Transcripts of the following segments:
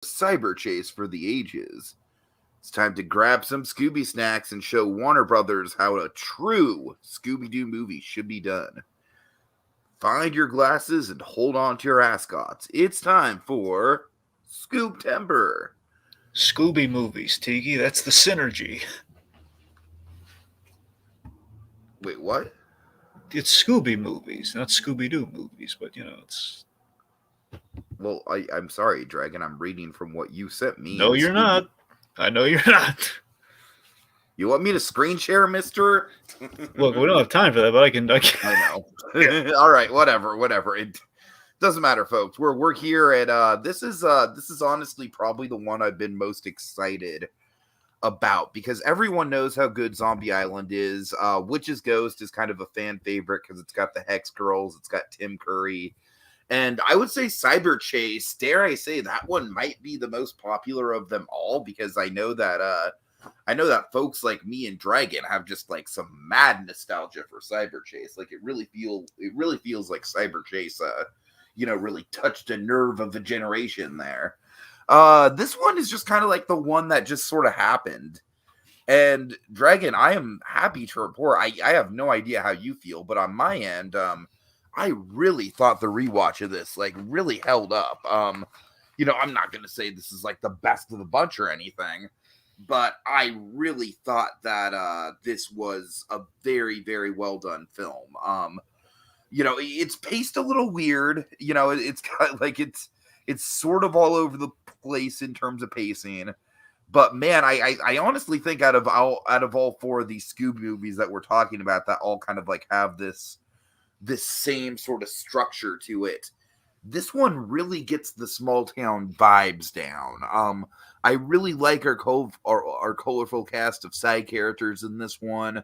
Cyber chase for the ages. It's time to grab some Scooby snacks and show Warner Brothers how a true Scooby Doo movie should be done. Find your glasses and hold on to your ascots. It's time for Scoobtember. Scooby movies, Tiki. That's the synergy. Wait, what? It's Scooby movies, not Scooby Doo movies, but it's. Well, I'm sorry, Dragon. I'm reading from what you sent me. No, you're not. I know you're not. You want me to screen share, mister? Look, we don't have time for that, but I can. I know. All right, whatever. It doesn't matter, folks. We're here, and this is honestly probably the one I've been most excited about because everyone knows how good Zombie Island is. Witch's Ghost is kind of a fan favorite because it's got the Hex Girls, it's got Tim Curry, and I would say Cyber Chase. Dare I say that one might be the most popular of them all because I know that folks like me and Dragon have just like some mad nostalgia for Cyber Chase. Like it really feels like Cyber Chase really touched a nerve of a generation there. This one is just kind of like the one that just sort of happened. And Dragon, I am happy to report, I have no idea how you feel, but on my end, I really thought the rewatch of this like really held up. I'm not going to say this is like the best of the bunch or anything, but I really thought that this was a very, very well done film. It's paced a little weird. It's got like it's sort of all over the place in terms of pacing. But man, I honestly think out of all four of these Scoob movies that we're talking about, that all kind of like have this same sort of structure to it, this one really gets the small town vibes down. I really like our colorful cast of side characters in this one.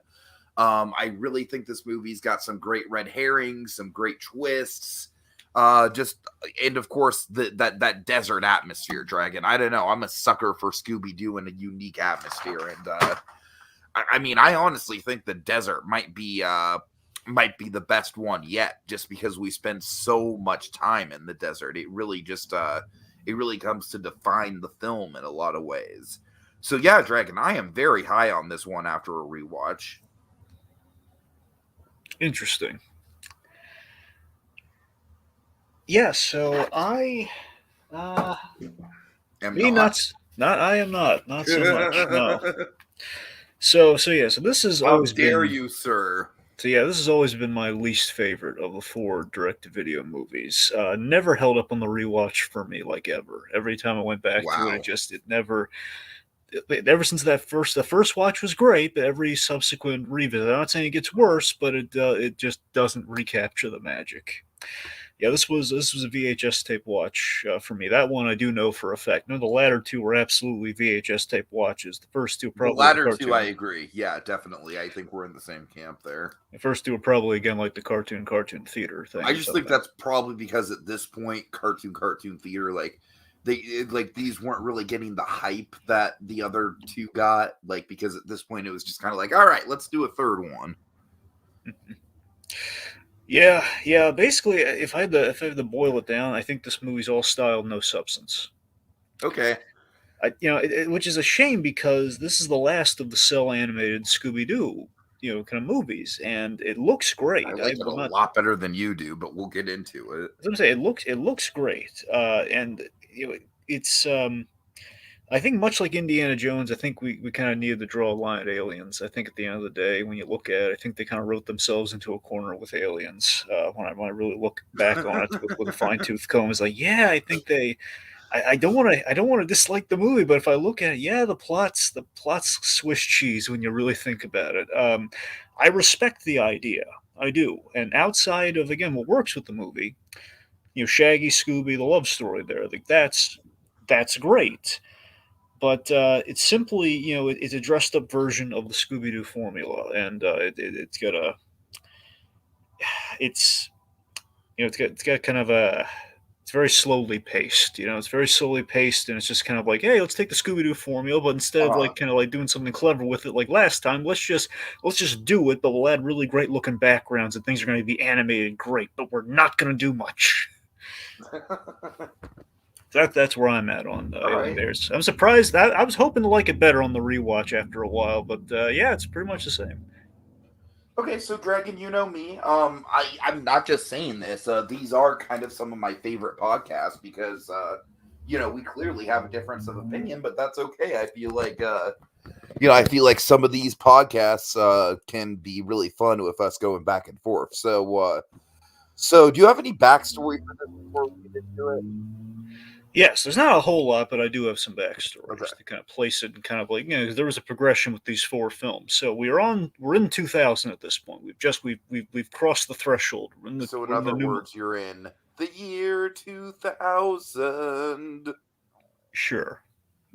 I really think this movie's got some great red herrings, some great twists. And of course that desert atmosphere, Dragon. I don't know. I'm a sucker for Scooby Doo in a unique atmosphere, and I honestly think the desert might be the best one yet, just because we spend so much time in the desert. It really comes to define the film in a lot of ways. So yeah, Dragon, I am very high on this one after a rewatch. Interesting. Yeah, so I am me not. I am not so much. No. So this has always been. How dare you, sir? So yeah, this has always been my least favorite of the four direct-to-video movies. Never held up on the rewatch for me, like ever. Every time I went back to it, it never. Ever since the first watch was great, but every subsequent revisit, I'm not saying it gets worse, but it just doesn't recapture the magic. Yeah, this was a VHS tape watch for me. That one I do know for a fact. No, the latter two were absolutely VHS tape watches. The first two probably. The latter two, I agree. Yeah, definitely. I think we're in the same camp there. The first two are probably again like the cartoon theater thing. I just think that's probably because at this point, cartoon theater, like these weren't really getting the hype that the other two got. Like because at this point it was just kind of like, all right, let's do a third one. Yeah. Basically, if I had to boil it down, I think this movie's all style, no substance. Okay. Which is a shame because this is the last of the cell animated Scooby Doo, kind of movies, and it looks great. I like it a lot better than you do, but we'll get into it. As I'm saying, it looks great, and it's. I think much like Indiana Jones, I think we kind of needed to draw a line at Aliens. I think at the end of the day, when you look at it, I think they kind of wrote themselves into a corner with Aliens. When I really look back on it with a fine tooth comb, it's like, yeah, I think they. I don't want to dislike the movie, but if I look at it, yeah, the plot's Swiss cheese when you really think about it. I respect the idea, I do, and outside of again what works with the movie, Shaggy, Scooby, the love story there, I think that's great. But it's simply, it's a dressed up version of the Scooby Doo formula, and it's got kind of a, it's very slowly paced. It's very slowly paced, and it's just kind of like, hey, let's take the Scooby Doo formula, but instead of like kind of like doing something clever with it like last time, let's just do it, but we'll add really great looking backgrounds, and things are going to be animated great, but we're not going to do much. That's where I'm at on All Alien right. Invaders. I'm surprised. I was hoping to like it better on the rewatch after a while, but yeah, it's pretty much the same. Okay, so Dragon, you know me. I'm not just saying this. These are kind of some of my favorite podcasts because, we clearly have a difference of opinion, but that's okay. I feel like, I feel like some of these podcasts can be really fun with us going back and forth. So do you have any backstory for this before we get into it? Yes, there's not a whole lot, but I do have some Okay. backstories to kind of place it and kind of like 'cause there was a progression with these four films. So we're in 2000 at this point. We've crossed the threshold. So in We're in the other new words, you're in the year 2000. sure.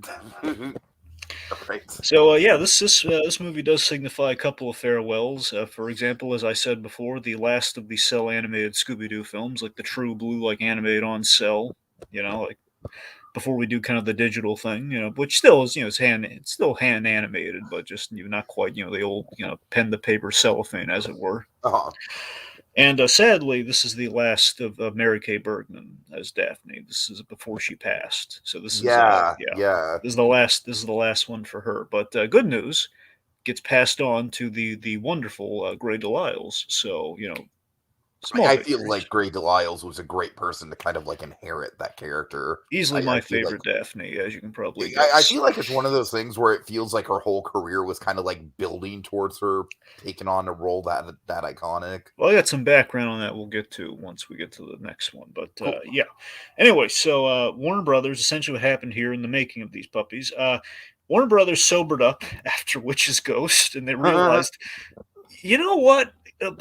All right. So yeah, this movie does signify a couple of farewells. For example, as I said before, the last of the cell animated Scooby Doo films, like the true blue, like animated on cell. Like before we do kind of the digital thing, which still is it's still hand animated, but just not quite the old pen to paper cellophane as it were. Uh-huh. And sadly, this is the last of Mary Kay Bergman as Daphne. This is before she passed. So this is Yeah, yeah, yeah. this is the last one for her. But good news gets passed on to the wonderful Gray Delisles. So small I feel victories. like Gray Delisles was a great person to kind of like inherit that character. Easily I my feel like favorite Daphne, as you can probably I guess. feel like it's one of those things where it feels like her whole career was kind of like building towards her taking on a role that iconic. Well, I got some background on that we'll get to once we get to the next one. But Cool. yeah. Anyway, so Warner Brothers, essentially what happened here in the making of these puppies, Warner Brothers sobered up after Witch's Ghost, and they realized, you know what?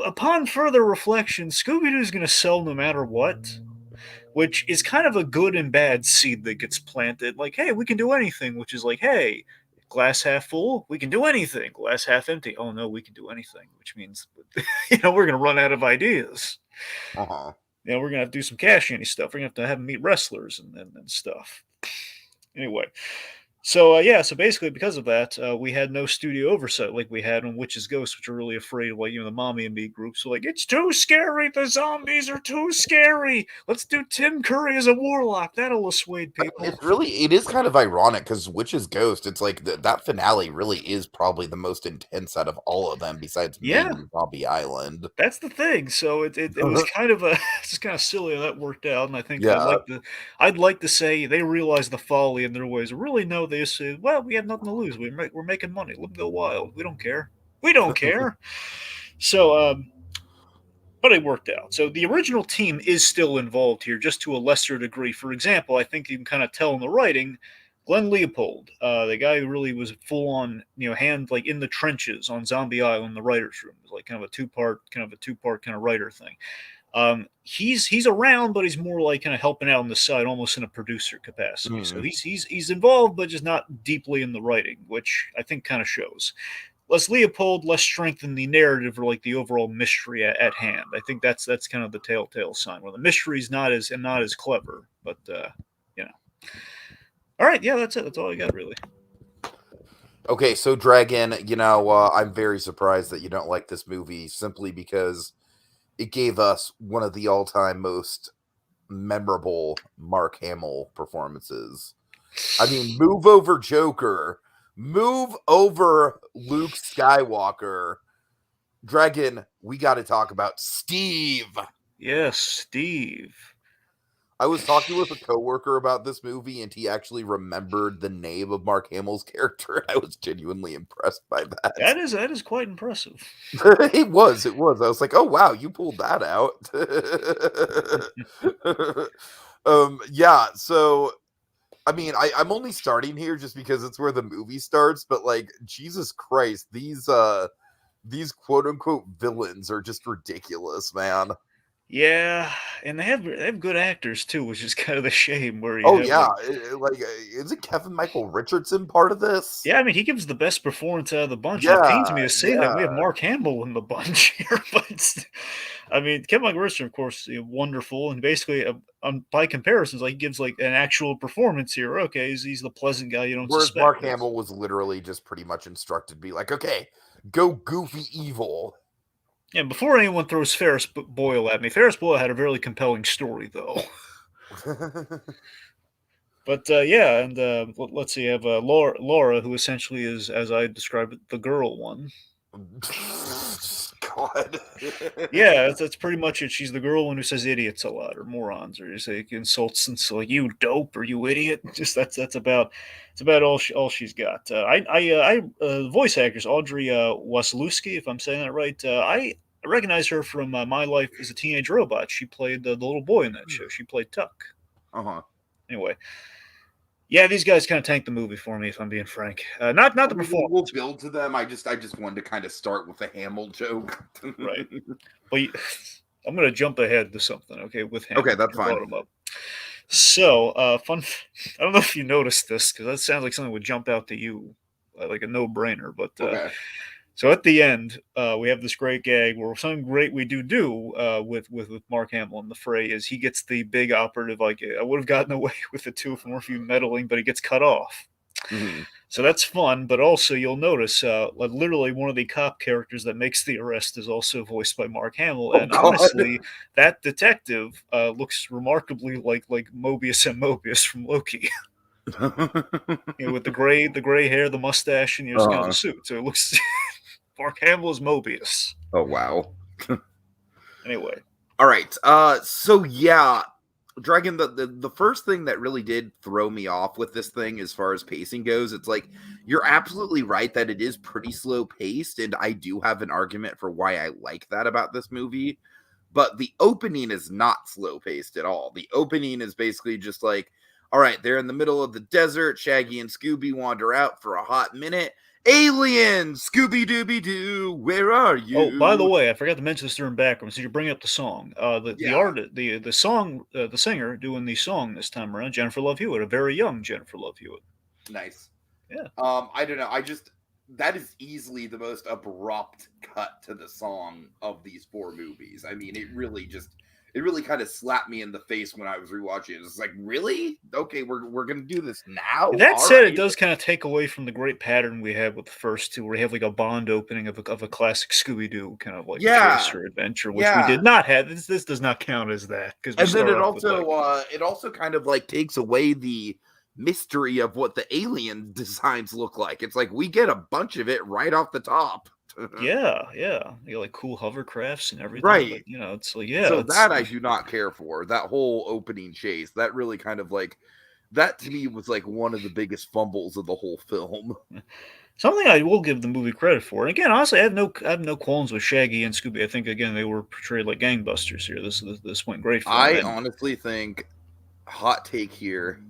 Upon further reflection, Scooby Doo is going to sell no matter what, which is kind of a good and bad seed that gets planted. Like, hey, we can do anything, which is like, hey, glass half full, we can do anything. Glass half empty, oh no, we can do anything, which means, we're going to run out of ideas. Uh-huh. We're going to have to do some cash any stuff. We're going to have them meet wrestlers and stuff. Anyway, so yeah, so basically because of that, we had no studio oversight like we had on Witch's Ghost, which are really afraid of like the Mommy and Me group. So like it's too scary. The zombies are too scary. Let's do Tim Curry as a warlock. That'll assuade people. It is kind of ironic because Witch's Ghost, it's like that finale really is probably the most intense out of all of them, besides Yeah, maybe Zombie Island. that's the thing. So it was kind of it's kind of silly how that worked out, and I think Yeah. I'd like to say they realized the folly in their ways. Really, no, they just said, well, we have nothing to lose. We're making money. Let them go wild. We don't care. We don't care. So but it worked out. So the original team is still involved here, just to a lesser degree. For example, I think you can kind of tell in the writing. Glenn Leopold, the guy who really was full on, hand like in the trenches on Zombie Island, the writers' room, it was like kind of a two part kind of writer thing. He's around, but he's more like kind of helping out on the side, almost in a producer capacity. So Mm. he's involved, but just not deeply in the writing, which I think kind of shows. Less Leopold, less strength in the narrative or like the overall mystery at hand. I think that's kind of the telltale sign where the mystery is not as clever, but you know. All right, yeah, that's it. That's all I got really. Okay, so Dragon, I'm very surprised that you don't like this movie simply because it gave us one of the all-time most memorable Mark Hamill performances. I mean, move over Joker, move over Luke Skywalker. Dragon, we got to talk about Steve. Yes, Steve. I was talking with a coworker about this movie, and he actually remembered the name of Mark Hamill's character, and I was genuinely impressed by that. That is quite impressive. It was. I was like, oh wow, you pulled that out. Yeah. So, I mean, I'm only starting here just because it's where the movie starts, but like, Jesus Christ, these quote unquote villains are just ridiculous, man. Yeah, and they have good actors too, which is kind of the shame where you Oh have yeah, like like isn't Kevin Michael Richardson part of this? yeah, I mean he gives the best performance out of the bunch, and it pains Yeah, me to say that we have yeah. Mark Hamill in the bunch here, but I mean Kevin Michael Richardson, of course, wonderful, and basically by comparisons, like he gives like an actual performance here. Okay, he's the pleasant guy you don't Whereas suspect. Mark Hamill was literally just pretty much instructed to be like, okay, go goofy evil. Yeah, before anyone throws Ferris Boyle at me, Ferris Boyle had a very compelling story though. But yeah, and let's see, you have Laura, who essentially is, as I describe it, the girl one. God. Yeah, that's pretty much it. She's the girl one who says idiots a lot, or morons, or you say insults and so like you dope or you idiot. Just that's about all she's got. Voice actress Audrey Wasilewski, if I'm saying that right. I recognize her from My Life as a Teenage Robot. She played the little boy in that show. She played Tuck. Uh-huh. Anyway, yeah, these guys kind of tanked the movie for me, if I'm being frank. Not the performance. We'll build to them. I just wanted to kind of start with a Hamill joke. Right. But I'm going to jump ahead to something, okay, with him. Okay, that's fine. Up. So, fun. I don't know if you noticed this, because that sounds like something would jump out to you, like a no-brainer. But Okay. so at the end, we have this great gag where something great we do with Mark Hamill in the fray is he gets the big operative, like, I would have gotten away with it too from Morphew meddling, but he gets cut off. Mm-hmm. So that's fun, but also you'll notice, literally one of the cop characters that makes the arrest is also voiced by Mark Hamill, and honestly, that detective looks remarkably like Mobius and Mobius from Loki. With the gray hair, the mustache, and the suit. So it looks Mark Hamill is Mobius. Oh wow. Anyway, all right. So yeah. Dragon, the first thing that really did throw me off with this thing as far as pacing goes, it's like, you're absolutely right that it is pretty slow paced, and I do have an argument for why I like that about this movie, but the opening is not slow paced at all. The opening is basically just like, all right, they're in the middle of the desert, Shaggy and Scooby wander out for a hot minute, aliens, Scooby Dooby Doo, where are you? Oh, by the way, I forgot to mention this during background. So you're bringing up the song. The singer doing the song this time around, Jennifer Love Hewitt, a very young Jennifer Love Hewitt. Nice. Yeah. I don't know. That is easily the most abrupt cut to the song of these four movies. I mean, it really kind of slapped me in the face when I was rewatching it. It's like, really? Okay, we're gonna do this now. That said, it does kind of take away from the great pattern we had with the first two, where we have like a Bond opening of a classic Scooby Doo kind of like chase or adventure, which we did not have. This does not count as that, because then it also kind of like takes away the mystery of what the alien designs look like. It's like we get a bunch of it right off the top. Yeah. You got like cool hovercrafts and everything. Right. But, it's like, So that I do not care for. That whole opening chase, that really kind of like, that to me was like one of the biggest fumbles of the whole film. Something I will give the movie credit for. And again, honestly, I have no qualms with Shaggy and Scooby. I think again they were portrayed like gangbusters here. This went great for them. Honestly think, hot take here,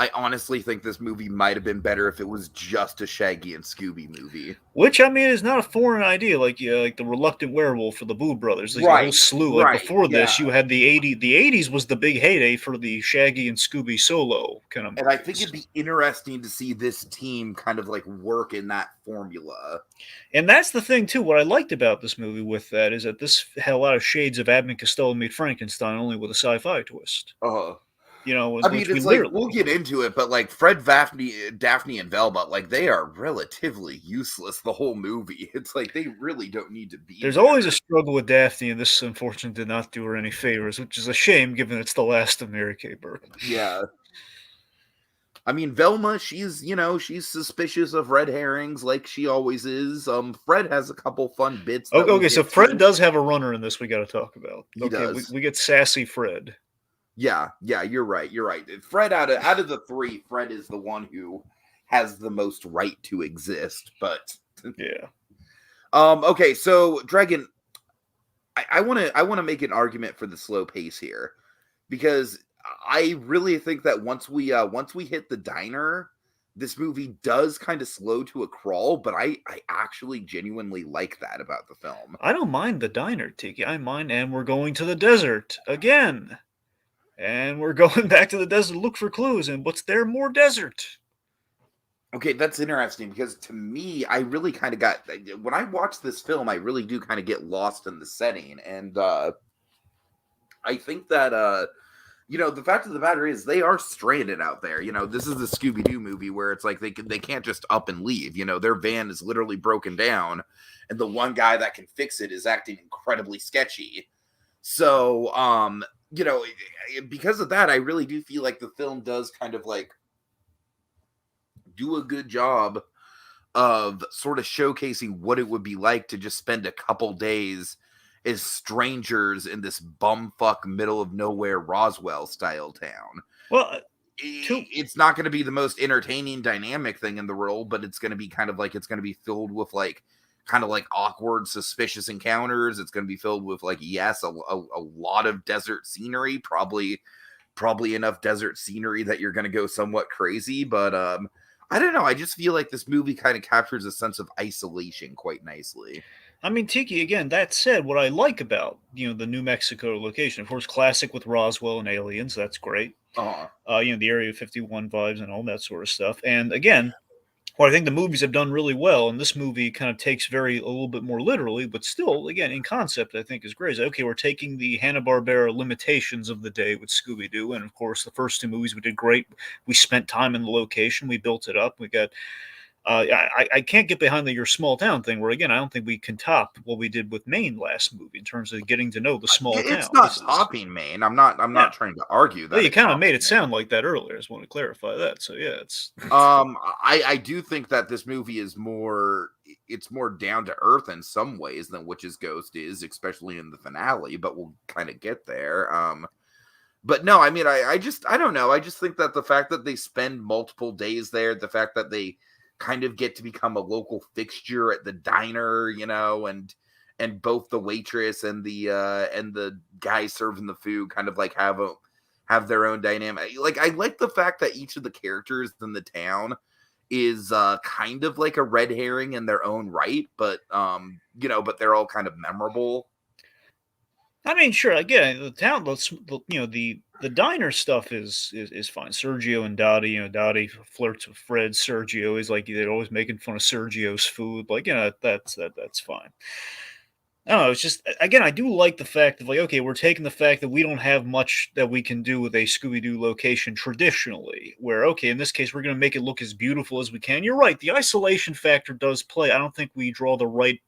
I honestly think this movie might have been better if it was just a Shaggy and Scooby movie. Which, I mean, is not a foreign idea. Like the Reluctant Werewolf or the Boo Brothers. There's a whole slew. Like before this, you had the 80s. The 80s was the big heyday for the Shaggy and Scooby solo kind of movies. And I think it'd be interesting to see this team kind of like work in that formula. And that's the thing, too. What I liked about this movie with that is that this had a lot of shades of Abbott and Costello Meet Frankenstein, only with a sci-fi twist. I mean, it's like, we'll get into it, but like Fred, Daphne, and Velma, like they are relatively useless the whole movie. It's like they really don't need to be. There's always a struggle with Daphne, and this unfortunately did not do her any favors, which is a shame given it's the last of Mary Kay Burton. Yeah. I mean, Velma, she's suspicious of red herrings like she always is. Fred has a couple fun bits. Okay, so Fred does have a runner in this we got to talk about. He does. We get sassy Fred. Yeah, you're right. Fred, out of the three, Fred is the one who has the most right to exist. But yeah. Okay, so Dragon, I want to make an argument for the slow pace here, because I really think that once we hit the diner, this movie does kind of slow to a crawl. But I actually genuinely like that about the film. I don't mind the diner, Tiki. I mind, and we're going to the desert again. And we're going back to the desert to look for clues. And what's there? More desert. Okay, that's interesting, because to me, I really kind of got... When I watch this film, I really do kind of get lost in the setting. And I think that, the fact of the matter is they are stranded out there. This is the Scooby Doo movie where it's like they can't just up and leave. Their van is literally broken down. And the one guy that can fix it is acting incredibly sketchy. So, you know, because of that, I really do feel like the film does kind of like do a good job of sort of showcasing what it would be like to just spend a couple days as strangers in this bumfuck middle of nowhere Roswell style town. Well, two. It's not going to be the most entertaining dynamic thing in the world, but it's going to be kind of like it's going to be filled with like kind of like awkward, suspicious encounters. It's going to be filled with like yes, a lot of desert scenery, probably enough desert scenery that you're going to go somewhat crazy, but I don't know. I just feel like this movie kind of captures a sense of isolation quite nicely. I mean, Tiki, again, that said, what I like about, the New Mexico location, of course, classic with Roswell and aliens, that's great. Uh-huh. The Area 51 vibes and all that sort of stuff. And again, what I think the movies have done really well, and this movie kind of takes a little bit more literally, but still, again, in concept, I think is great. Is, okay, we're taking the Hanna-Barbera limitations of the day with Scooby Doo, and of course, the first two movies we did great. We spent time in the location, we built it up, we got. I can't get behind your small town thing. Where again, I don't think we can top what we did with Maine last movie in terms of getting to know the small town. It's not topping Maine. I'm not trying to argue that. Well, you kind of made it sound like that earlier. I just want to clarify that. So yeah, it's. I do think that this movie is more. It's more down to earth in some ways than Witch's Ghost is, especially in the finale. But we'll kind of get there. But no, I mean, I don't know. I just think that the fact that they spend multiple days there, the fact that they kind of get to become a local fixture at the diner, and both the waitress and the guy serving the food kind of like have their own dynamic. Like I like the fact that each of the characters in the town is kind of like a red herring in their own right, but but they're all kind of memorable. I mean, sure. Again, the town, the diner stuff is fine. Sergio and Dottie, Dottie flirts with Fred. Sergio is like they're always making fun of Sergio's food. Like, that's fine. I don't know. It's just again, I do like the fact of like, okay, we're taking the fact that we don't have much that we can do with a Scooby Doo location traditionally. Where okay, in this case, we're going to make it look as beautiful as we can. You're right. The isolation factor does play. I don't think we draw the right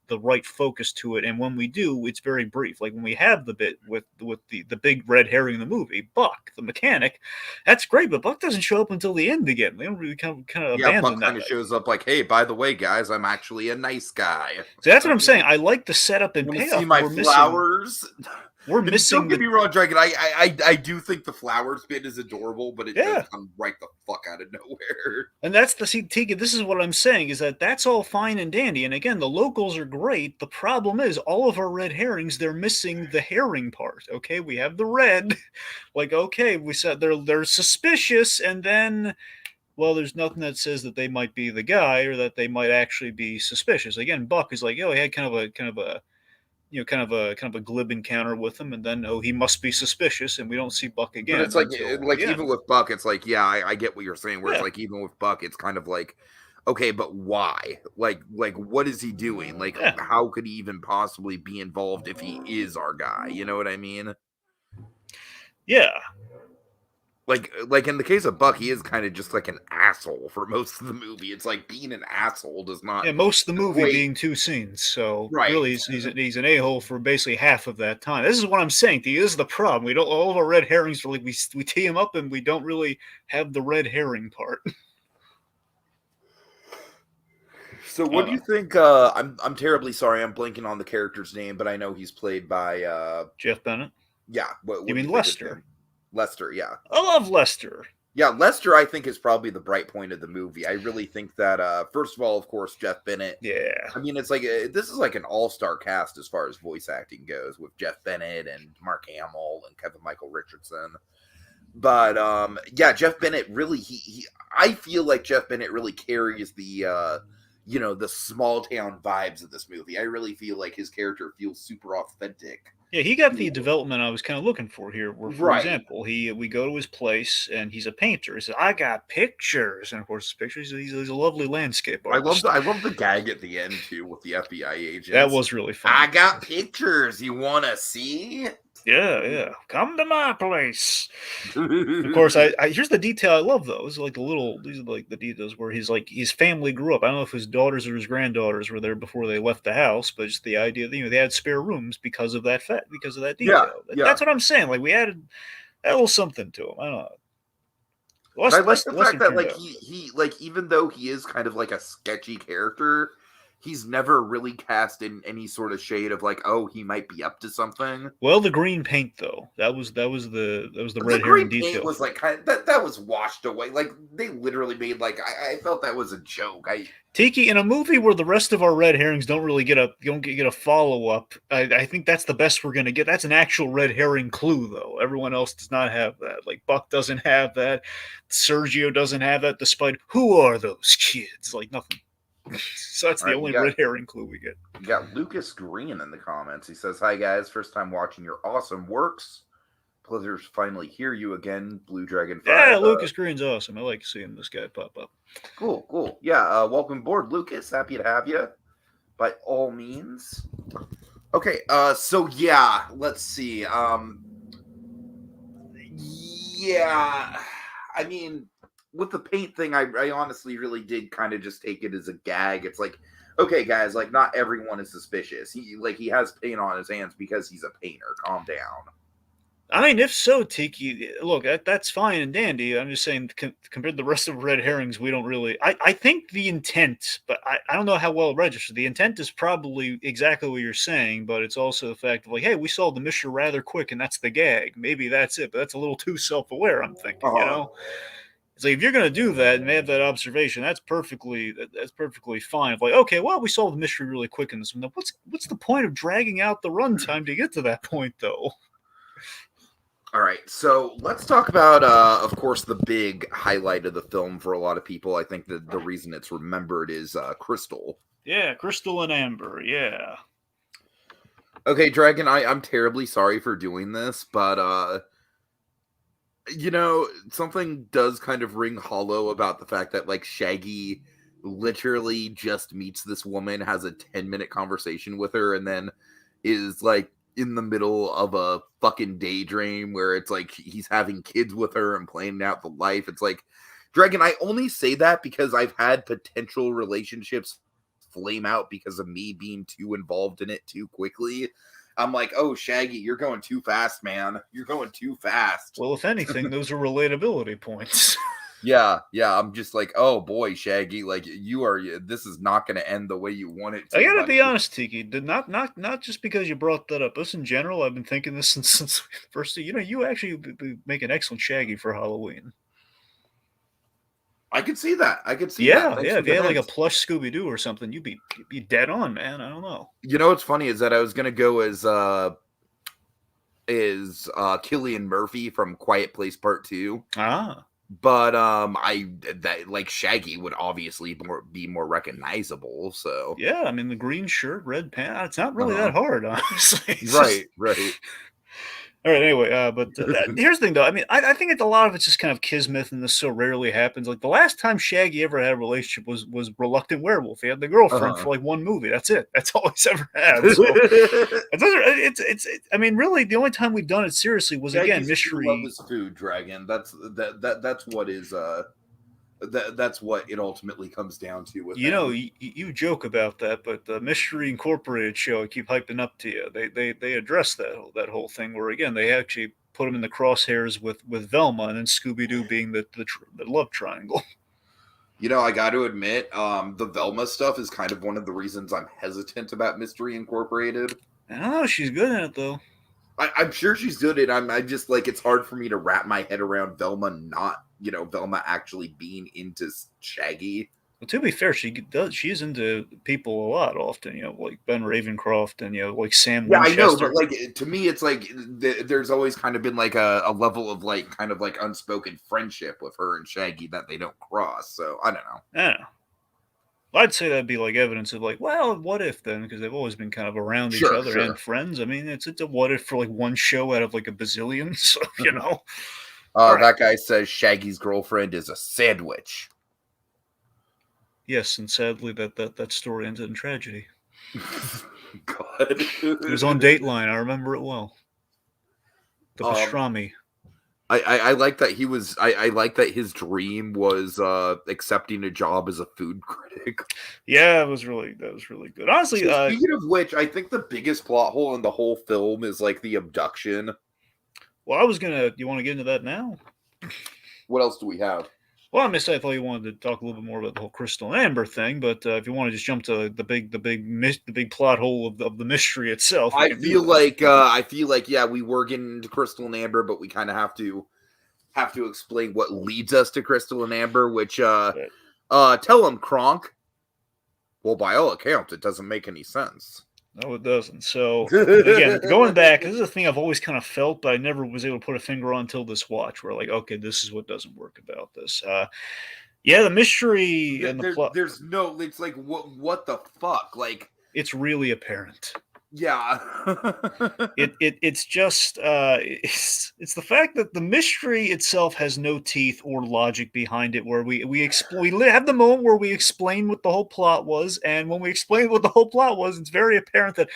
focus to it, and when we do, it's very brief. Like when we have the bit with the big red herring in the movie, Buck, the mechanic, that's great, but Buck doesn't show up until the end again. They don't really kind of abandon Buck that. kind of shows up like, hey, by the way, guys, I'm actually a nice guy. So that's what I'm saying. I like the setup and payoff. See my flowers. We're missing. Don't get me wrong, Dragon. I do think the flowers bit is adorable, but it does come right the fuck out of nowhere. And that's Tika. This is what I'm saying is that's all fine and dandy. And again, the locals are great. The problem is all of our red herrings. They're missing the herring part. Okay, we have the red. Like okay, we said they're suspicious, and then. Well, there's nothing that says that they might be the guy or that they might actually be suspicious. Again, Buck is like, oh, he had kind of a glib encounter with him, and then he must be suspicious, and we don't see Buck again. But it's like even with Buck, it's like I get what you're saying. Where it's like even with Buck, it's kind of like, okay, but why? Like what is he doing? Like how could he even possibly be involved if he is our guy? You know what I mean? Yeah. Like in the case of Buck, he is kind of just like an asshole for most of the movie. It's like being an asshole does not. Yeah, most of the movie being two scenes. So really, he's an a-hole for basically half of that time. This is what I'm saying to you. This is the problem. We don't all of our red herrings are like we tee them up and we don't really have the red herring part. So what do you think? I'm terribly sorry. I'm blanking on the character's name, but I know he's played by Jeff Bennett. Yeah. You mean Lester? Lester, yeah. I love Lester. Yeah, Lester, I think, is probably the bright point of the movie. I really think that, first of all, of course, Jeff Bennett. Yeah. I mean, it's like, this is like an all-star cast as far as voice acting goes, with Jeff Bennett and Mark Hamill and Kevin Michael Richardson. But, yeah, Jeff Bennett really, I feel like Jeff Bennett really carries the, the small-town vibes of this movie. I really feel like his character feels super authentic. Yeah, he got the development I was kind of looking for here. Where, for example, we go to his place and he's a painter. He says, "I got pictures," and of course, his pictures. He's a lovely landscape artist. I love the gag at the end too with the FBI agent. That was really fun. I got pictures. You want to see? Yeah. Come to my place. Of course, I here's the detail I love though. These are like the details where his family grew up. I don't know if his daughters or his granddaughters were there before they left the house, but just the idea that they had spare rooms because of because of that Yeah, detail. yeah. That's what I'm saying. Like we added a little something to him. I don't know. But I like the fact Lester that turned like out. he like even though he is kind of like a sketchy character, he's never really cast in any sort of shade of like, oh, he might be up to something. Well, the green paint though, that was the The red herring green paint detail. was like kind of that was washed away. Like they literally made like I felt that was a joke. Tiki, in a movie where the rest of our red herrings don't really get a follow up, I think that's the best we're gonna get. That's an actual red herring clue, though. Everyone else does not have that. Like Buck doesn't have that. Sergio doesn't have that. Despite who are those kids? Like nothing. So that's All the right, only red herring clue we get. you got Lucas Green in the comments. He says, "Hi guys, first time watching your awesome works. Pleasure to finally hear you again, Blue Dragon 5. Yeah, Lucas Green's awesome. I like seeing this guy pop up. Cool. Yeah, welcome aboard, Lucas. Happy to have you. By all means. Okay, so yeah, let's see. Yeah, I mean, with the paint thing, I honestly really did kind of just take it as a gag. It's like, okay, guys, like not everyone is suspicious. He has paint on his hands because he's a painter. Calm down. I mean, if so, Tiki, look, that's fine and dandy. I'm just saying, compared to the rest of red herrings, we don't really. I think the intent, but I don't know how well it registers. The intent is probably exactly what you're saying, but it's also the fact of like, hey, we solved the mystery rather quick, and that's the gag. Maybe that's it, but that's a little too self-aware. I'm thinking, Uh-huh. It's like if you're gonna do that and have that observation, that's perfectly fine. Like, okay, well, we solved the mystery really quick in this one. Now, what's the point of dragging out the runtime to get to that point, though? All right, so let's talk about, of course, the big highlight of the film for a lot of people. I think that the reason it's remembered is Crystal. Yeah, Crystal and Amber. Yeah. Okay, Dragon, I'm terribly sorry for doing this, but something does kind of ring hollow about the fact that like Shaggy literally just meets this woman, has a 10-minute conversation with her, and then is like in the middle of a fucking daydream where it's like he's having kids with her and playing out the life. It's like, Dragon, I only say that because I've had potential relationships flame out because of me being too involved in it too quickly. I'm like, oh, Shaggy, you're going too fast, man. You're going too fast. Well, if anything, those are relatability points. Yeah. I'm just like, oh boy, Shaggy, like this is not going to end the way you want it to. I gotta buddy. be honest, Tiki. Not just because you brought that up. Just in general, I've been thinking this since first. You actually make an excellent Shaggy for Halloween. I could see that. Thanks Yeah. for If the you had like a hint. plush Scooby Doo or something, you'd be dead on, man. I don't know. You know what's funny is that I was gonna go as Cillian Murphy from Quiet Place Part 2. Ah. But like Shaggy would obviously be more recognizable. So Yeah, I mean the green shirt, red pants. It's not really that hard, honestly. Right. All right. Anyway, but here's the thing, though. I mean, I think a lot of it's just kind of kismet, and this so rarely happens. Like the last time Shaggy ever had a relationship was Reluctant Werewolf. He had the girlfriend for like one movie. That's it. That's all he's ever had. So I mean, really, the only time we've done it seriously was Shaggy's again mystery. Love is food, Dragon. That's what is that's what it ultimately comes down to. With you joke about that, but the Mystery Incorporated show I keep hyping up to you. They address that whole thing where again they actually put him in the crosshairs with Velma and then Scooby Doo being the love triangle. I got to admit, the Velma stuff is kind of one of the reasons I'm hesitant about Mystery Incorporated. I don't know. She's good at it though. I'm sure she's good at it. I just like it's hard for me to wrap my head around Velma not, Velma actually being into Shaggy. Well, to be fair, she's into people a lot often, like Ben Ravencroft and like Sam Winchester. Yeah, I know, but like to me, it's like there's always kind of been like a level of like kind of like unspoken friendship with her and Shaggy that they don't cross. So I don't know. I don't know. I'd say that'd be like evidence of like, well, what if then? Because they've always been kind of around each other and friends. I mean, it's a what if for like one show out of like a bazillion. So That guy says Shaggy's girlfriend is a sandwich. Yes, and sadly that story ended in tragedy. God. It was on Dateline. I remember it well. the pastrami. I like that he was. I like that his dream was accepting a job as a food critic. Yeah, that was really good. Honestly, So speaking of which, I think the biggest plot hole in the whole film is like the abduction. well, I was gonna. You want to get into that now? What else do we have? Well, I thought you wanted to talk a little bit more about the whole Crystal and Amber thing, but if you want to just jump to the big plot hole of the mystery itself, I feel like yeah, we were getting into Crystal and Amber, but we kind of have to explain what leads us to Crystal and Amber. Which tell them, Kronk. Well, by all accounts, it doesn't make any sense. No, it doesn't. So, again, going back, this is a thing I've always kind of felt, but I never was able to put a finger on until this watch, where like, okay, this is what doesn't work about this. Yeah, the mystery and the plot. There's no, it's like, what the fuck? Like, it's really apparent. Yeah. It's just it's the fact that the mystery itself has no teeth or logic behind it, where we have the moment where we explain what the whole plot was, and when we explain what the whole plot was, it's very apparent that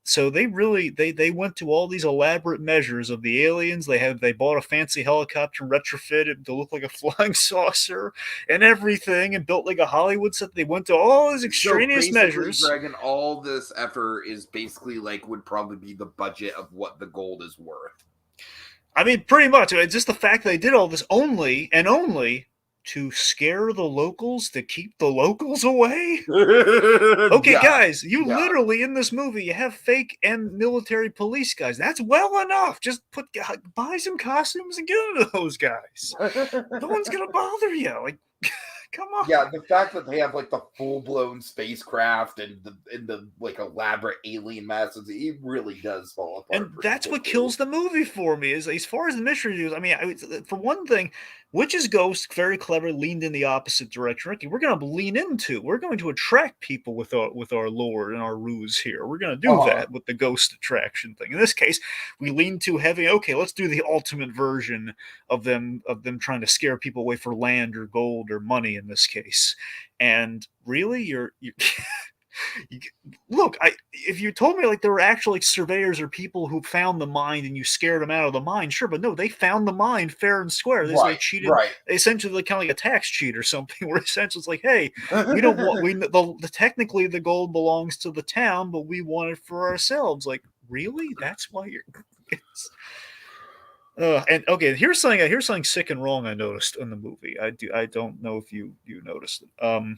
so they really they went to all these elaborate measures of the aliens. They bought a fancy helicopter and retrofit it to look like a flying saucer and everything, and built like a Hollywood set. They went to all these extraneous measures. Dragon, all this effort is basically like would probably be the budget of what the gold is worth. I mean, pretty much. It's just the fact that they did all this only to scare the locals, to keep the locals away? Okay, yeah, guys, literally in this movie, you have fake and military police guys. That's well enough. Just buy some costumes and get into those guys. No one's going to bother you. Like, come on. Yeah, the fact that they have like the full-blown spacecraft and the like elaborate alien masses, it really does fall apart. And that's what kills the movie for me, is as far as the mystery goes. I mean, for one thing, Witch's Ghost very clever leaned in the opposite direction. Ricky, we're going to attract people with our lore and our ruse here. We're going to do that with the ghost attraction thing. In this case, we lean too heavy. Okay, let's do the ultimate version of them trying to scare people away for land or gold or money in this case. And really, you're look, if you told me like there were actually surveyors or people who found the mine and you scared them out of the mine, sure, but no, they found the mine fair and square. They like cheated, essentially like kind of like a tax cheat or something, where essentially it's like, hey, we don't want technically the gold belongs to the town, but we want it for ourselves. Like, really? That's why you're and okay, here's something sick and wrong I noticed in the movie. I don't know if you noticed it.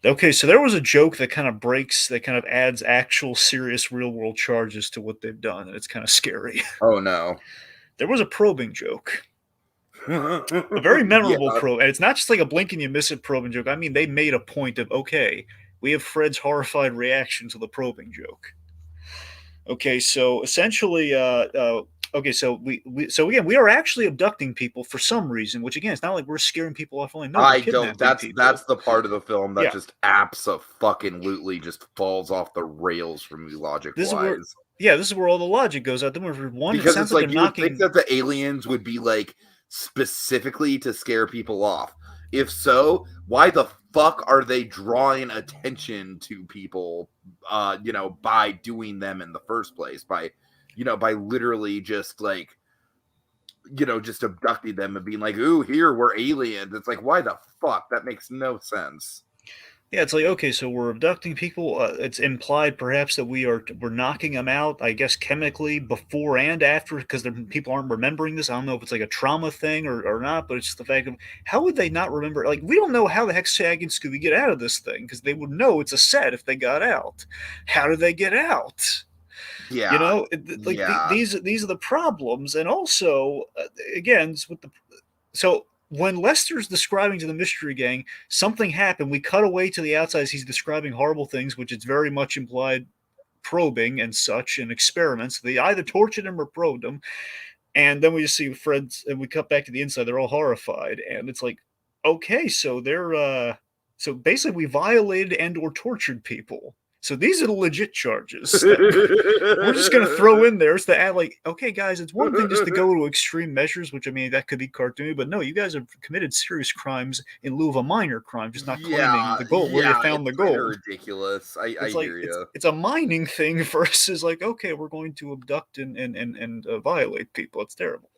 Okay, so there was a joke that kind of adds actual serious real world charges to what they've done, and it's kind of scary. Oh no. There was a probing joke. A very memorable probe, and it's not just like a blink and you miss it probing joke. I mean, they made a point of, okay, we have Fred's horrified reaction to the probing joke. Okay, so essentially, okay, so we are actually abducting people for some reason, which again, it's not like we're scaring people off only. No, I don't. That's the part of the film that just abso-fucking-lutely just falls off the rails for me logic-wise. This is where all the logic goes out. Then one, because it's like you would think that the aliens would be like specifically to scare people off. If so, why the fuck are they drawing attention to people, by doing them in the first place? By literally just like, just abducting them and being like, ooh, here, we're aliens. It's like, why the fuck? That makes no sense. Yeah, it's like, okay, so we're abducting people. It's implied perhaps that we're knocking them out, I guess, chemically before and after, because people aren't remembering this. I don't know if it's like a trauma thing or not, but it's just the fact of how would they not remember? Like, we don't know how the heck Shaggy and Scooby get out of this thing, because they would know it's a set if they got out. How do they get out? Yeah, these are the problems, and also again so when Lester's describing to the mystery gang something happened, we cut away to the outside as he's describing horrible things, which it's very much implied probing and such and experiments. They either tortured him or probed him, and then we just see Fred's, and we cut back to the inside. They're all horrified, and it's like, okay, so they're so basically we violated and or tortured people. So these are the legit charges that we're just going to throw in there to add, like, okay, guys, it's one thing just to go to extreme measures, which, I mean, that could be cartoony, but no, you guys have committed serious crimes in lieu of a minor crime, just not claiming the gold, where you found the it's kind of gold. ridiculous. I It's like hear you. it's a mining thing versus like, okay, we're going to abduct and violate people. It's terrible.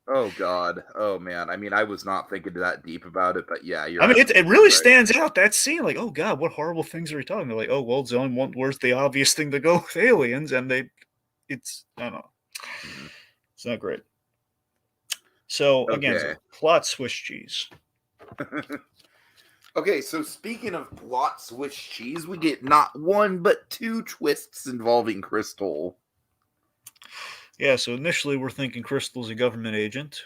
Oh God. Oh man. I mean, I was not thinking that deep about it, but yeah, you're I mean, it absolutely really right. stands out, that scene. Like, oh God, what horrible things are we talking about? Like, oh well, zone one, where's the obvious thing to go with aliens? And it's I don't know, Mhm. it's not great. So again, Okay. so plot Swiss cheese. Okay, so speaking of plot Swiss cheese, we get not one but two twists involving Crystal. Yeah, so initially we're thinking Crystal's a government agent,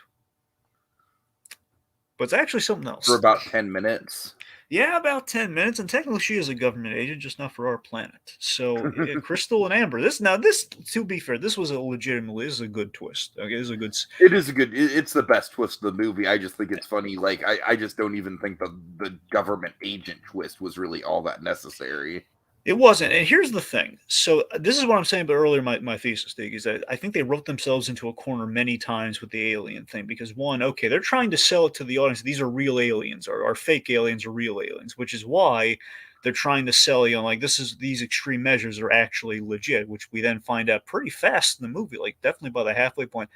but it's actually something else. For about 10 minutes. Yeah, about 10 minutes, and technically she is a government agent, just not for our planet. So Crystal and Amber. This, to be fair, this was this is a good twist. Okay, this is a good. It is a good. It's the best twist of the movie. I just think it's funny. Like I just don't even think the government agent twist was really all that necessary. It wasn't, and here's the thing. So this is what I'm saying about earlier. My thesis, Dig, is that I think they wrote themselves into a corner many times with the alien thing because one, okay, they're trying to sell it to the audience. These are real aliens, or fake aliens, or real aliens, which is why they're trying to sell you on like these extreme measures are actually legit, which we then find out pretty fast in the movie, like definitely by the halfway point.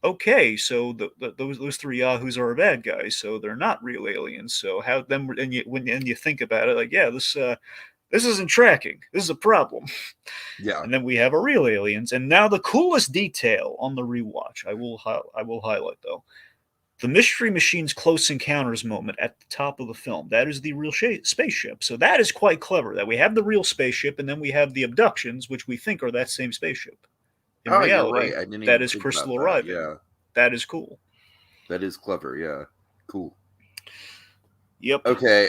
Okay, so those three yahoos are bad guys, so they're not real aliens. So how them and when you think about it, like yeah, this isn't tracking. This is a problem. Yeah. And then we have our real aliens. And now the coolest detail on the rewatch, I will highlight though, the Mystery Machine's close encounters moment at the top of the film. That is the real spaceship. So that is quite clever. That we have the real spaceship, and then we have the abductions, which we think are that same spaceship. In Oh, reality, you're right. I didn't that even is think Crystal about that. arriving. Yeah, That is cool. that is clever. Yeah, cool. Yep. Okay.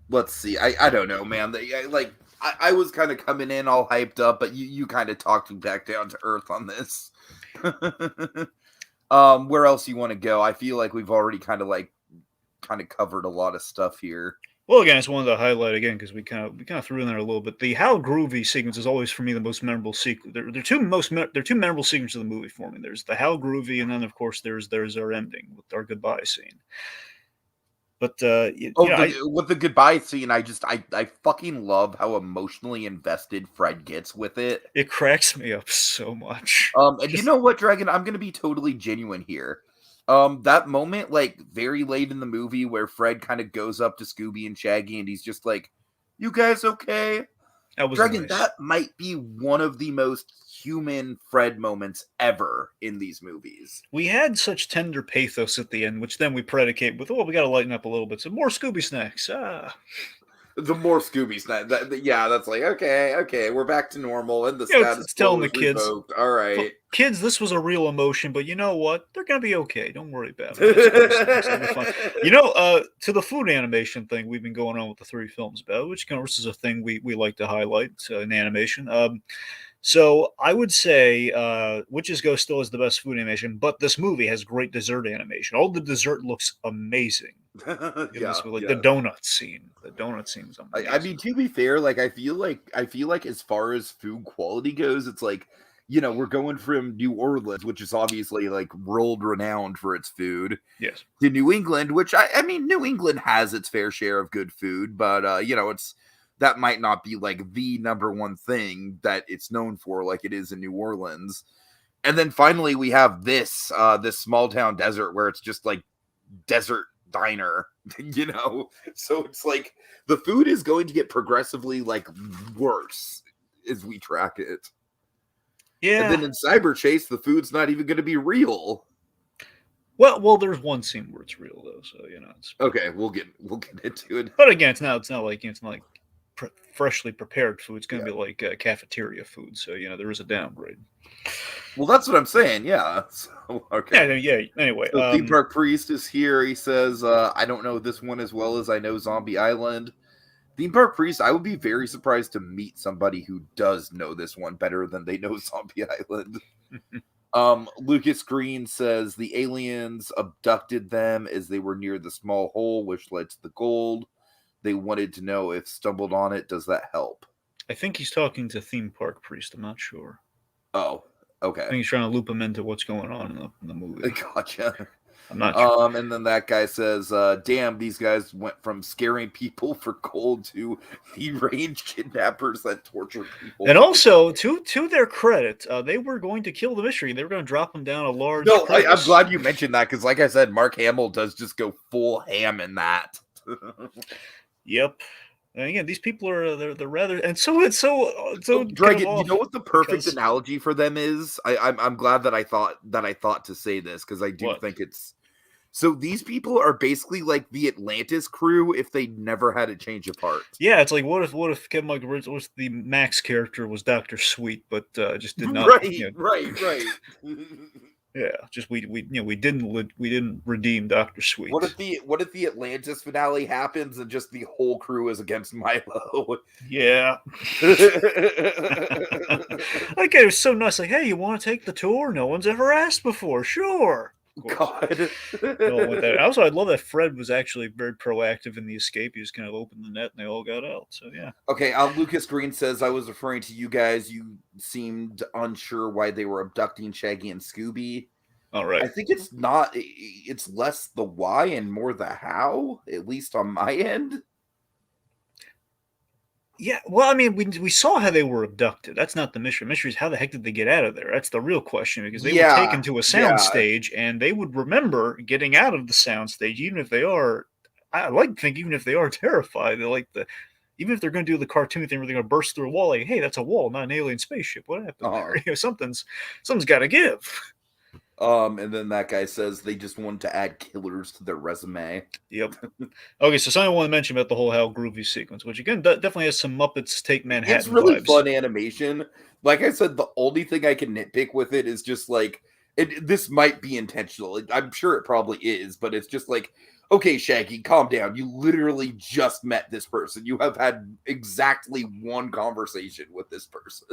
Let's see. I don't know, man. I was kind of coming in all hyped up, but you kind of talked me back down to earth on this. Where else you want to go? I feel like we've already kind of covered a lot of stuff here. Well, again, I just wanted to highlight again because we kind of threw in there a little bit. The How Groovy sequence is always for me the most memorable sequence. They're two memorable sequences of the movie for me. There's the How Groovy, and then of course there's our ending with our goodbye scene. But with the goodbye scene, I fucking love how emotionally invested Fred gets with it. It cracks me up so much. And you know what, Dragon? I'm gonna be totally genuine here. That moment, like very late in the movie, where Fred kind of goes up to Scooby and Shaggy, and he's just like, "You guys okay?" That was Dragon. nice. That might be one of the most human Fred moments ever in these movies. We had such tender pathos at the end, which then we predicate with, "Oh, we got to lighten up a little bit." So more Scooby snacks. The more Scooby snacks. That's like okay, we're back to normal, and the status it's telling the quo is kids, revoked. All right, kids, this was a real emotion, but you know what? They're gonna be okay. Don't worry about it. It'll be fun. You know, to the food animation thing we've been going on with the 3 films about, which of course is a thing we like to highlight in animation. So I would say Witch's Go still is the best food animation, but this movie has great dessert animation. All the dessert looks amazing. The donut scene. The donut scene is amazing. I mean, to be fair, like I feel like as far as food quality goes, it's like, you know, we're going from New Orleans, which is obviously like world renowned for its food, yes, to New England, which I mean, New England has its fair share of good food, but you know, that might not be like the number one thing that it's known for, like it is in New Orleans. And then finally, we have this small town desert where it's just like desert diner, you know. So it's like the food is going to get progressively like worse as we track it. Yeah. And then in Cyber Chase, the food's not even going to be real. Well, there's one scene where it's real though, so you know. Okay, we'll get into it. But again, it's not like freshly prepared food. It's going to be like cafeteria food. So you know there is a downgrade. Well, that's what I'm saying. Yeah. So, okay. Yeah. Anyway, so Theme Park Priest is here. He says, "I don't know this one as well as I know Zombie Island." Theme Park Priest, I would be very surprised to meet somebody who does know this one better than they know Zombie Island. Lucas Green says the aliens abducted them as they were near the small hole, which led to the gold. They wanted to know if stumbled on it, does that help? I think he's talking to Theme Park Priest. I'm not sure. Oh, I okay. think he's trying to loop him into what's going on in the movie. Gotcha. I'm not sure. And then that guy says, damn, these guys went from scaring people for gold to deranged kidnappers that torture people. And also, to their credit, they were going to kill the mystery. They were going to drop him down a large No, I'm crevice. glad you mentioned that, because like I said, Mark Hamill does just go full ham in that. Yep. And again, these people are they're rather, and so it's so Dragon, kind of you know what the perfect because- analogy for them is? I'm glad that I thought to say this, because I do What? think it's so these people are basically like the Atlantis crew if they never had a change of heart. Yeah, it's like what if Kevin Michael Richards, what if the Max character was Dr. Sweet, but just did not. Right, right. Yeah, just we didn't redeem Dr. Sweet. What if the Atlantis finale happens and just the whole crew is against Milo? Yeah. Like it was so nice. Like, hey, you want to take the tour? No one's ever asked before. Sure. God. No, with that. Also, I love that Fred was actually very proactive in the escape. He just kind of opened the net and they all got out. So yeah. Okay, Lucas Green says, I was referring to you guys. You seemed unsure why they were abducting Shaggy and Scooby. All right. I think it's not, it's less the why and more the how, at least on my end. Yeah, well, I mean, we saw how they were abducted. That's not the mystery. The mystery is how the heck did they get out of there? That's the real question, because they were taken to a soundstage, and they would remember getting out of the soundstage, even if they are, I like to think, even if they are terrified, they like the, even if they're going to do the cartoon thing where they're going to burst through a wall, like, hey, that's a wall, not an alien spaceship. What happened there? You know, something's got to give. And then that guy says they just wanted to add killers to their resume. Yep. Okay, so something I want to mention about the whole Hal Groovy sequence, which again definitely has some Muppets Take Manhattan It's really vibes. fun animation. Like I said, the only thing I can nitpick with it is just like, this might be intentional. I'm sure it probably is, but it's just like, okay, Shaggy, calm down. You literally just met this person. You have had exactly one conversation with this person.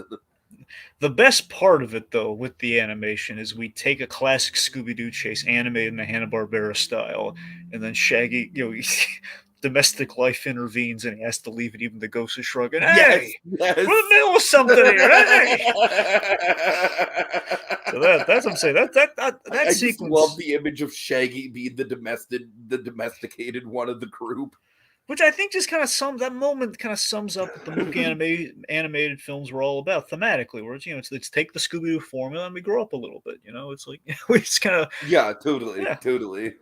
The best part of it, though, with the animation is we take a classic Scooby Doo chase animated in the Hanna-Barbera style, and then Shaggy, domestic life intervenes and he has to leave it, even the ghost is shrugging. Hey, yes. we're in the middle of something here. Hey! So that's what I'm saying. That I sequence. just love the image of Shaggy being the domesticated one of the group. Which I think just kind of sums up what the movie animated films were all about thematically. Where it's take the Scooby Doo formula and we grow up a little bit. It's like we just kind of totally.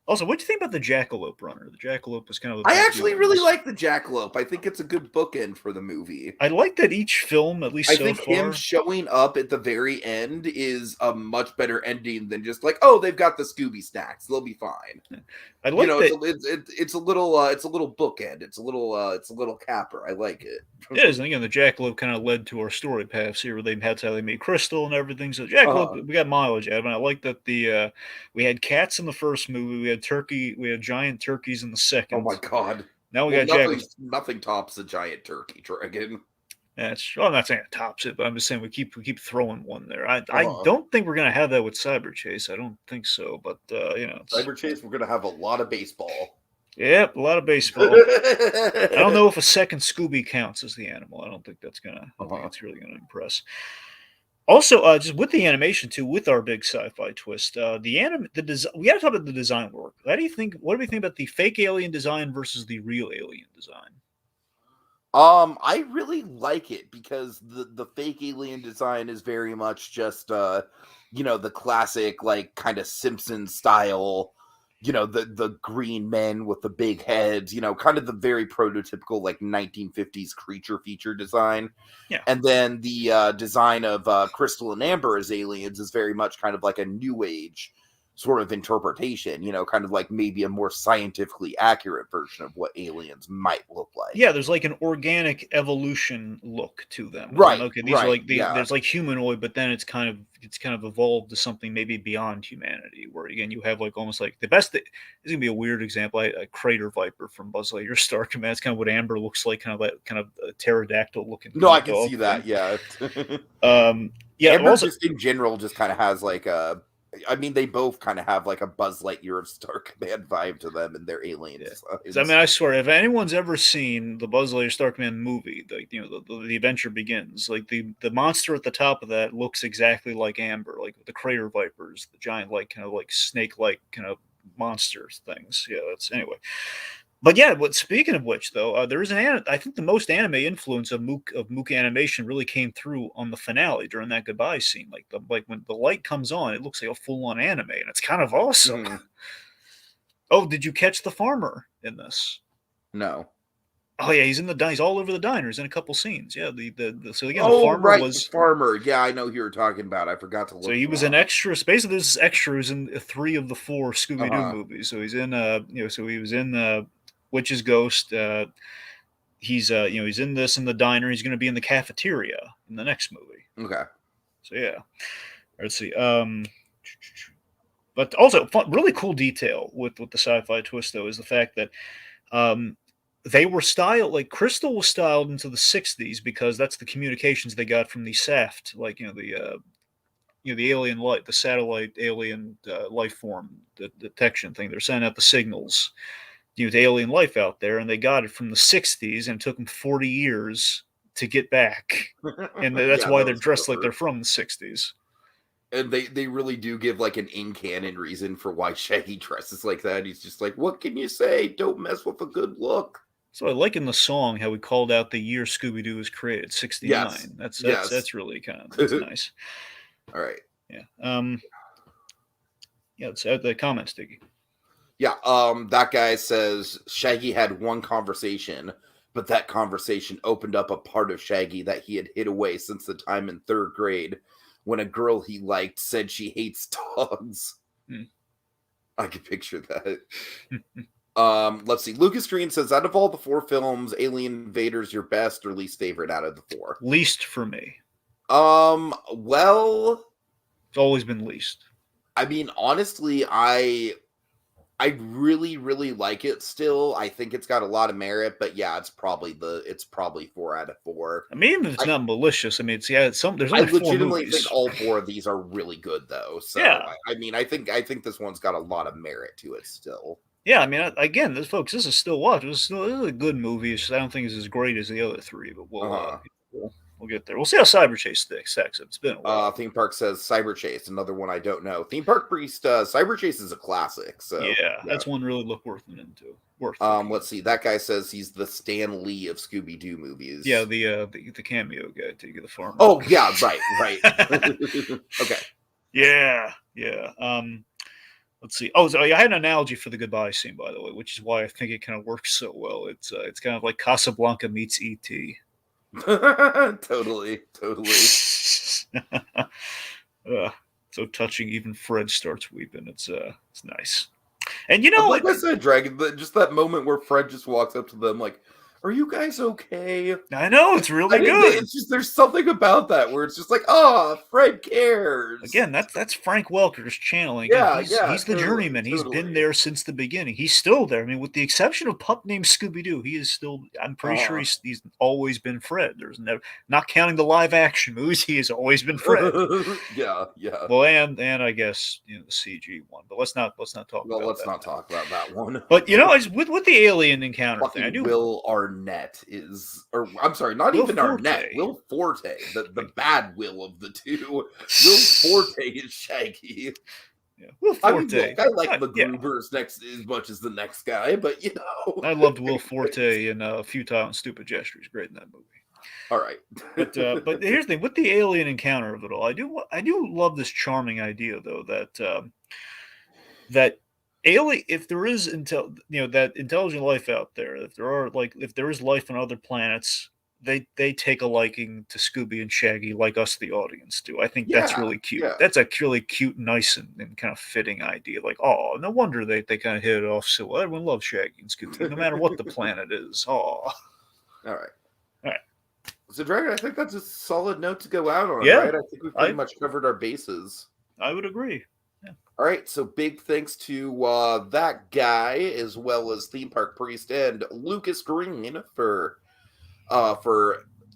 Also, what do you think about the Jackalope Runner? The Jackalope was kind of. I actually really like the Jackalope. I think it's a good bookend for the movie. I like that each film, at least so far. I think him showing up at the very end is a much better ending than just like, oh, they've got the Scooby snacks, they'll be fine. I like it's a little bookend. It's a little capper. I like it. It is, and again, the Jackalope kind of led to our story paths here, where that's how they made Crystal and everything. So Jackalope, we got mileage out of it. I like that we had cats in the first movie, we had giant turkeys in the second. Oh my god! Now we got nothing tops a giant turkey dragon. I'm not saying it tops it, but I'm just saying we keep throwing one there. I don't think we're gonna have that with Cyber Chase. I don't think so, but Cyber Chase, we're gonna have a lot of baseball. Yep, a lot of baseball. I don't know if a second Scooby counts as the animal. I don't think that's gonna. I think it's really gonna impress. Also, just with the animation too, with our big sci-fi twist, we got to talk about the design work. What do we think about the fake alien design versus the real alien design? I really like it because the fake alien design is very much just the classic like kind of Simpsons style, the green men with the big heads, kind of the very prototypical like 1950s creature feature design. Yeah. And then the design of Crystal and Amber as aliens is very much kind of like a new age sort of interpretation, kind of like maybe a more scientifically accurate version of what aliens might look like. Yeah, there's like an organic evolution look to them. Right. Okay, these are like there's like humanoid, but then it's kind of evolved to something maybe beyond humanity, where again you have like almost like this is gonna be a weird example, a crater viper from Buzz Lightyear Star Command. That's kind of what Amber looks like, kind of a pterodactyl looking. No, I can see that, yeah. Yeah, Amber just in general just kind of has like a I mean, they both kind of have like a Buzz Lightyear of Star Command vibe to them in their alien designs. I mean, I swear, if anyone's ever seen the Buzz Lightyear Star Command movie, the adventure begins. Like the monster at the top of that looks exactly like Amber, like the crater vipers, the giant like kind of like snake like kind of monster things. Yeah, that's anyway. But yeah, but speaking of which, though, there is I think the most anime influence of Mook animation really came through on the finale during that goodbye scene. Like when the light comes on, it looks like a full on anime, and it's kind of awesome. Mm-hmm. Oh, did you catch the farmer in this? No. Oh yeah, he's in the he's all over the diners in a couple scenes. Yeah, so again, the Oh, farmer right, was the farmer. Yeah, I know who you're talking about. I forgot to look. so he was an extra. Basically, there's extras in 3 of the 4 Scooby Doo movies. So he's in so he was in Witch's Ghost. He's he's in this in the diner. He's going to be in the cafeteria in the next movie. Okay. So yeah, let's see. But also, really cool detail with the sci-fi twist though is the fact that they were styled like Crystal was styled into the 60s because that's the communications they got from the SAFT, like the alien light, the satellite alien life form detection thing. They're sending out the signals, to alien life out there, and they got it from the 60s, and it took them 40 years to get back, and that's why they're dressed like they're from the 60s. And they really do give like an in-canon reason for why Shaggy dresses like that. He's just like, what can you say? Don't mess with a good look. So I like in the song how we called out the year Scooby Doo was created, 69. Yes. That's really kind of nice. All right. Yeah. Yeah. It's the comments, Diggy. Yeah. That guy says Shaggy had one conversation, but that conversation opened up a part of Shaggy that he had hid away since the time in 3rd grade when a girl he liked said she hates dogs. I can picture that. Let's see. Lucas Green says, out of all the 4 films, Alien Invaders your best or least favorite out of the 4? Least for me. Well, it's always been least. I mean, honestly, I really, really like it still. I think it's got a lot of merit, but yeah, it's probably 4 out of 4. I mean, even if it's not malicious, I mean, there's only 4 movies. I legitimately think all 4 of these are really good, though. So yeah. I mean, I think this one's got a lot of merit to it still. Yeah, I mean, again, this is still watch. This is a good movie. It's just, I don't think it's as great as the other 3, but we'll get there. We'll see how Cyber Chase stacks. It's been a while. Theme Park says Cyber Chase, another one I don't know. Theme Park Priest, Cyber Chase is a classic. So yeah, that's one really worth looking into. Let's see. That guy says he's the Stan Lee of Scooby Doo movies. Yeah, the cameo guy to get the farmer. Oh yeah, right. Okay. Yeah. Let's see. Oh, so I had an analogy for the goodbye scene, by the way, which is why I think it kind of works so well. It's kind of like Casablanca meets E.T. Totally. So touching. Even Fred starts weeping. It's nice. And like I said, Dragon, just that moment where Fred just walks up to them like, are you guys okay? I know, it's really good. It's just, there's something about that where it's just like, oh, Fred cares. Again, that's Frank Welker's channeling. Yeah, he's the journeyman. He's been there since the beginning. He's still there. I mean, with the exception of Pup Named Scooby Doo, he is still, I'm pretty sure he's always been Fred. There's never, not counting the live action movies, he has always been Fred. Yeah. Well, and I guess, the CG one, but let's not talk about that. Let's not talk about that one. But, with the alien encounter thing, I do. Will Arnett is, or I'm sorry, not Will even Forte. Arnett. Will Forte, the bad Will of the 2. Will Forte is Shaggy. Yeah, Will Forte. I mean, look, I like the Groovers next as much as the next guy, but I loved Will Forte in Futile and Stupid Gestures. Great in that movie. All right, but here's the thing with the alien encounter of it all. I do love this charming idea though that alien, if there is that intelligent life out there, if there is life on other planets, they take a liking to Scooby and Shaggy like us, the audience, do. I think that's really cute. Yeah. That's a really cute, nice, and kind of fitting idea. Like, oh, no wonder they kind of hit it off so well. Everyone loves Shaggy and Scooby, no matter what the planet is. Oh, all right. So, Dragon, I think that's a solid note to go out on. Yeah, right? I think we've pretty much covered our bases. I would agree. All right, so big thanks to that guy, as well as Theme Park Priest and Lucas Green for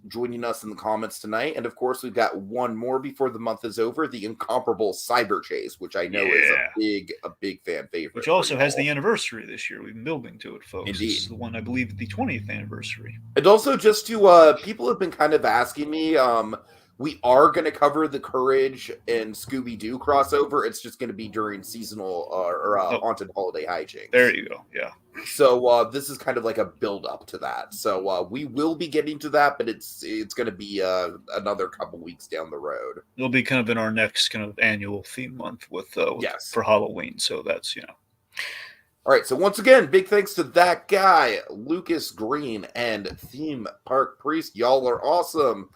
joining us in the comments tonight. And of course, we've got one more before the month is over, the incomparable Cyber Chase, which I know is a big fan favorite. Which also has the anniversary this year. We've been building to it, folks. Indeed. This is the one, I believe, the 20th anniversary. And also, just to people have been kind of asking me, we are going to cover the Courage and Scooby Doo crossover. It's just going to be during seasonal Haunted Holiday Hijinks. There you go. Yeah. So this is kind of like a build up to that. So we will be getting to that, but it's going to be another couple weeks down the road. It'll be kind of in our next kind of annual theme month with yes, for Halloween. So that's, you know. All right. So once again, big thanks to that guy, Lucas Green, and Theme Park Priest. Y'all are awesome.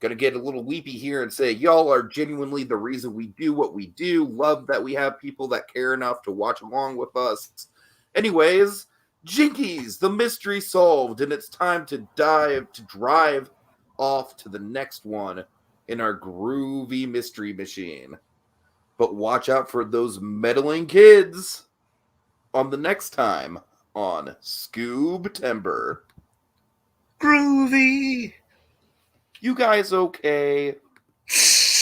Gonna get a little weepy here and say y'all are genuinely the reason we do what we do. Love that we have people that care enough to watch along with us. Anyways, Jinkies, the mystery solved, and it's time to drive off to the next one in our groovy mystery machine. But watch out for those meddling kids on the next time on Scoobtember. Groovy! You guys okay?